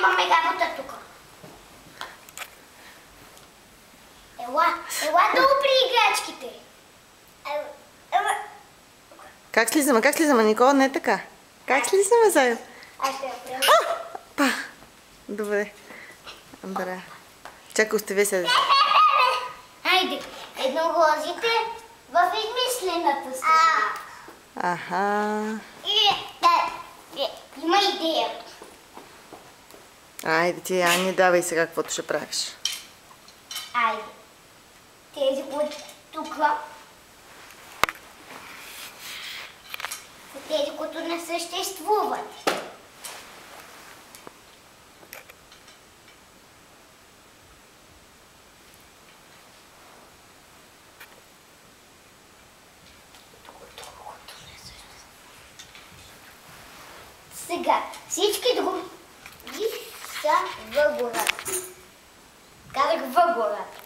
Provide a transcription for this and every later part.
имаме работа тук. Ела долу при играчките. Как слизаме? Как слизаме, Никола? Не така. Как слизаме, Зайо? Аз ще я приема. Па! Добре. Добре. Чакай, остави се. Хайде, едноглазите в измислената страна. Аха. Има идея. Айде ти, Ани, давай сега каквото ще правиш. Айде. Тези, които тук са тези, които не съществуват. Сега, всички други са в гората. Казах в гората.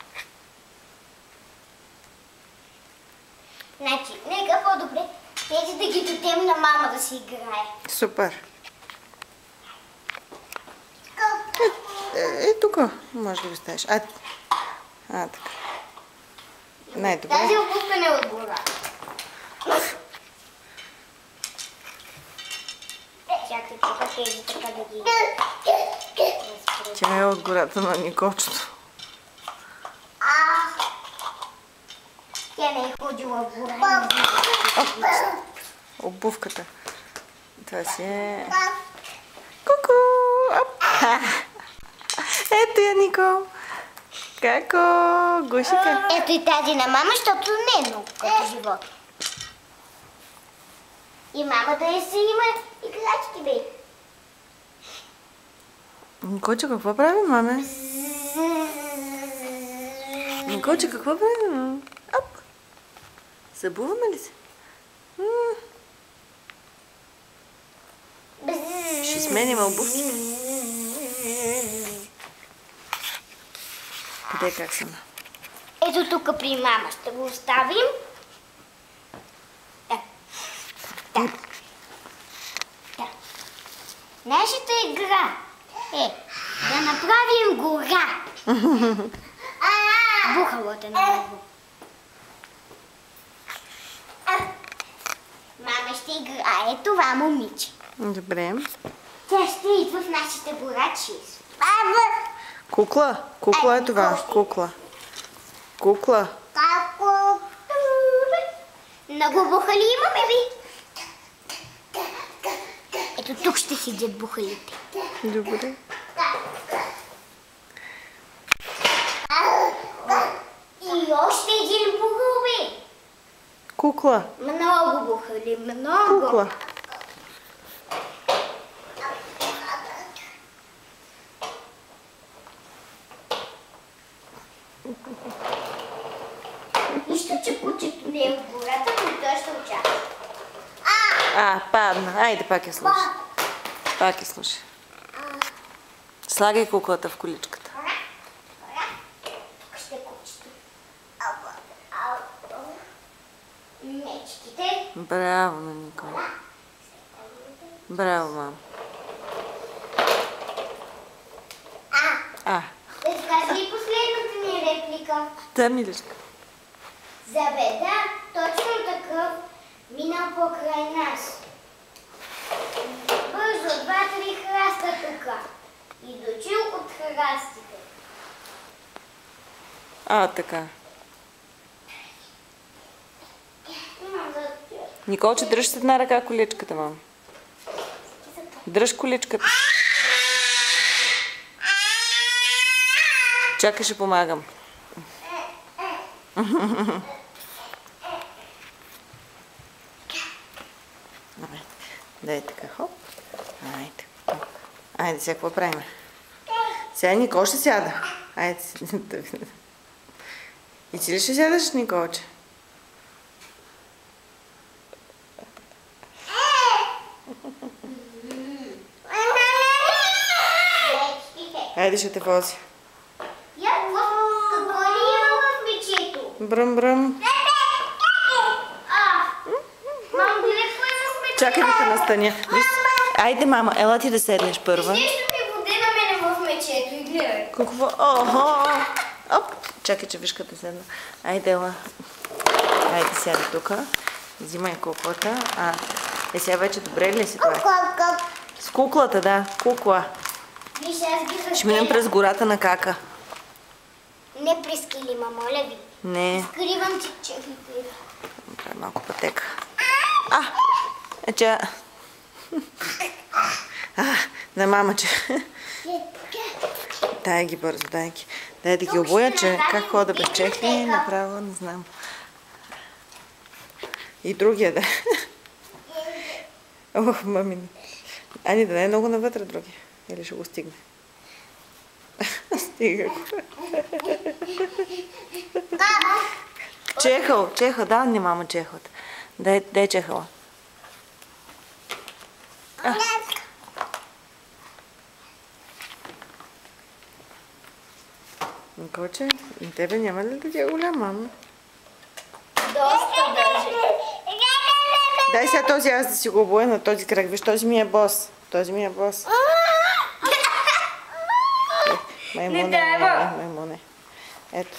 Значи, нека по-добре тези да ги дадем на мама да си играе. Супер. Тук може да го ставиш. Така. Най-добре. Тази обувка не е от гората. Чакай, тук тези така да ги... Тя е от гората на Николчето. Тя не е ходила в гората. Обувката. Това си е... Ку-ку! Ето я, Никол. Како? Гушика. Ето и тази на мама, защото не е много като живот. И мама да си има играчки, бе. Николче, какво прави, маме? Николче, какво прави, маме? Оп! Събуваме ли се? Ще сменим обувките. Къде как съм? Ето тук при мама ще го оставим. Так. Нашата игра е да направим гора. Бухалата на него. Мама ще играе това момиче. Добре. Тя ще идва в нашите горачи. Кукла? Кукла е това. Кукла. Кукла. Много бухали имаме, ви. Ето тук ще седят бухалите. Добре. И още един бухал, бе. Кукла. Много бухали, много. Кукла. Нищо, че кучето не е в гората, но той ще участва. Падна. Айде, пак я слушай. Пак я слушай. Слагай куклата в количката. Тук ще е кучето. Мечките. Браво, на Никола. Браво, мама. Да скажи последната ни реплика. Да, миличка. За беда, точно такъв минал покрай нас. Бързо, 2-3 храста тука. И дочил от храстите. Така. Николче, дръж с една ръка количката, мама. Дръж количката. Чакай, ще помагам. Дай така, хоп. Айде. Айде, сега какво правим? Сега Никол ще сяда. Айде. И ти ли ще сядаш, Николче? Айде, ще те вози. Какво ли има в мечето? Бръм, бръм. Мам, гледай какво е с мечето. Чакай да те настаня. Айде, мама, ела ти да седнеш първа. Нещо ми воде на мене вече, ето и гледай. Какво? Охо! Оп! Чакай, че вишката седна. Айде, ела. Айде, сяда тук. Взимай куклата. Сега вече добре ли си това? С куклата, да. Кукла. Виж, аз ги Ще минем през гората на Кака. Не през килима, моля ви. Не. Скривам чехлите. Направи малко пътека. Че... на мама, че... Дай ги бързо, дай ги. Дай да ги обуя, че как хода без чехли, направо не знам. И другия, да. Ох, мамин. Ани, да не е много навътре другия. Или ще го стигне. Стига го. Чехъл, да, не мама чехълът. Дай чехъла. Николче, и тебе няма ли да ти е голям, мама? Доста даже. Дай сега този аз да си го обоя на този крак. Виж, този ми е бос. Този ми е бос. Маймуне. Ето.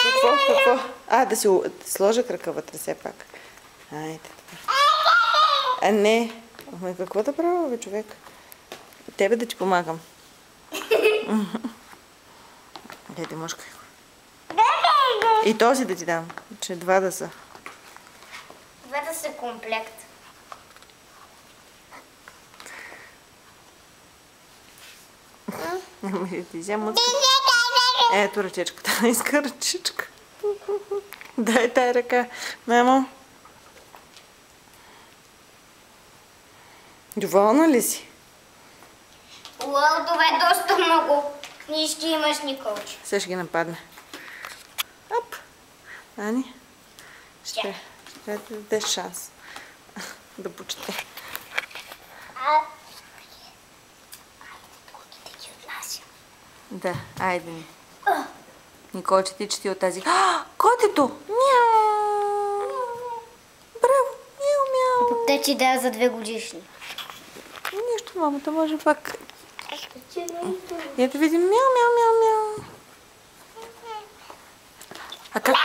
Какво? Да си сложа крака вътре все пак. Айде. Не. Какво да правя, бе, човек? Тебе да ти помагам. Дайте мушка. И този да ти дам. Че два да са. Двата са комплект. Ти взема мъцка. Ето ръчечката. Иска ръчечка. Дай тая ръка. Мамо. Доволна ли си? Уау, това е доста много. Ние ще имаш, Николче. Сега ще ги нападне. Оп. Ани. Ще да дадеш шанс. Да почете. Куките ги отнасям. Да, айде ми. Николче, ти чети от тази. Котето! Мяу! Браво! Мяу, мяу! Те ти дава за 2 годишни. Нищо, мамата може пак. Ето видим мяу, мяу, мяу, мяу. Как?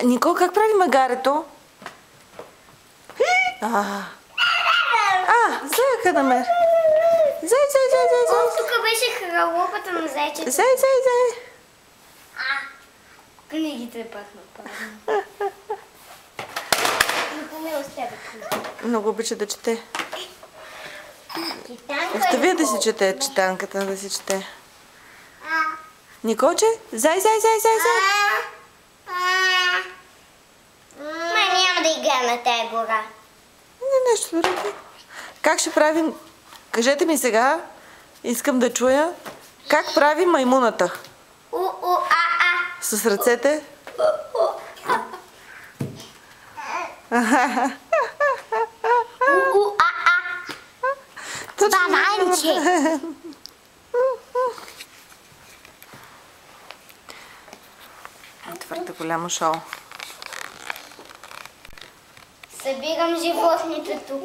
Никол, как прави магарето? Зайка да ме. Зай. Тук беше хралопата на зайчето. Зай. Книгите пак нападна. Много обича да чете. Остави да си чете читанката, да си чете. Николче, зай. Няма да играем на тая гора. Не, нещо друго. Как ще правим? Кажете ми сега, искам да чуя, как прави маймуната? С ръцете? Бананче! Твърде голямо шоу. Събирам животните тук.